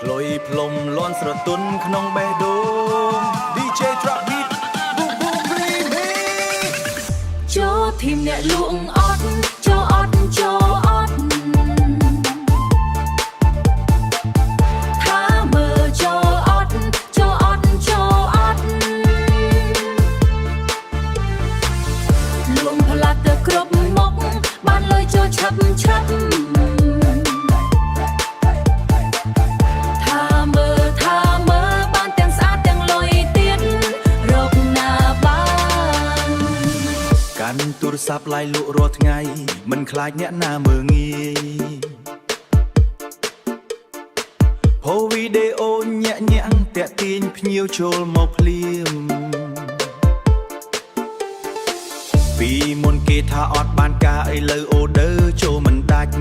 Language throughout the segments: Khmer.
ក្លុយផ្លុំលន់ស្រទន់ក្នុងបេះដូង DJ Drop Beat Boom Boom Remix ចូលធីមអ្នកលក់អត់ចូលអត់ចូលអត់ថាមើលចូលអត់ចូលអត់ចូលអត់លួងផ្លាត់ទៅគ្រប់មុខបានលុយចូលឆាប់ឆាប់ទូរស័ព្ទឡាយលក់រាល់ថ្ងៃមិនខ្លាចអ្នកណាមើងងាយផូវីដេអូញាក់ញាំងតាក់ទាញភ្ញៀវចូលមកភ្លាមពីមុនគេថាអត់បានការឥឡូវអូដឺចូលមិនដាច់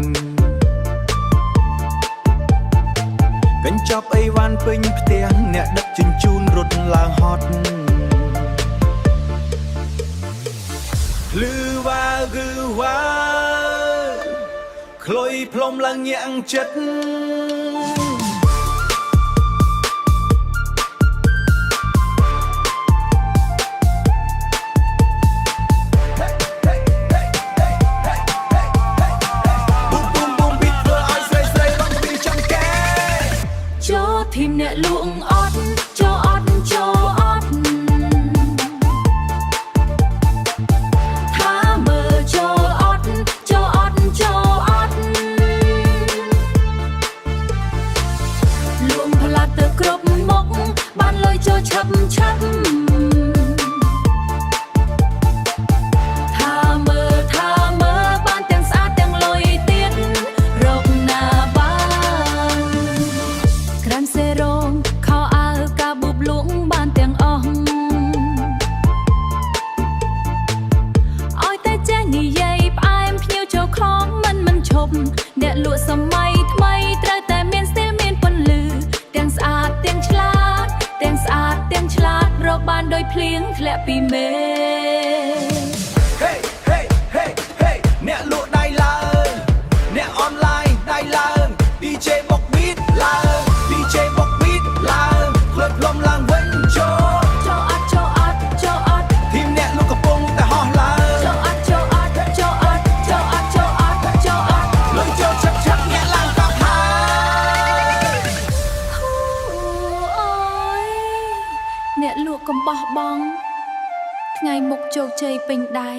កញ្ចប់អីវ៉ាន់ពេញផ្ទះអ្នកដឹកជញ្ជូនរត់ឡើងហត់លឺវ៉ាគឺវ៉ាក្លុយផ្លុំឡើងញាក់ចិត្តចូលធីមអ្នកលក់អត់ចូលអត់ចូលអត់ថាមើលចូលអត់ចូលអត់ចូលអត់លួងផ្លាត់ទៅគ្រប់មុខបានលុយចូលឆាប់ឆាប់បានទាំងស្អាតទាំងលុយទៀតរកណាបានក្រាំសេរ៉ូមខោអាវកាប៊ូបលួងបានទាំងអស់ឲ្យតែចេះនិយាយផ្អែមភ្ញៀវចូលខំមិនឈប់អ្នកលក់សម័យថ្មីត្រូវតែមានស្ទីលមានពន្លឺទាំងស្អាតទាំងឆ្លាតទាំងស្អាតទាំងឆ្លាតរកបានដោយភ្លៀងធ្លាក់ពីមេអ្នកលក់ដៃឡើងអ្នកអនឡាញដៃឡើង DJ បុក beat ឡើង DJ បុក beat ឡើងក្លុយផ្លុំឡើងវិញចូលអត់ចូលអត់ចូលអត់ធីមអ្នកលក់កំពុងតែហោះឡើងចូលអត់ចូលអត់ចូលអត់ចូលអត់ចូលអត់ចូលអត់លុយចូលឆាប់ឆាប់អ្នកឡើងកប់ហើយអូយអ្នកលក់កំបោះបងថ្ងៃមុខជោគជ័យពេញដៃ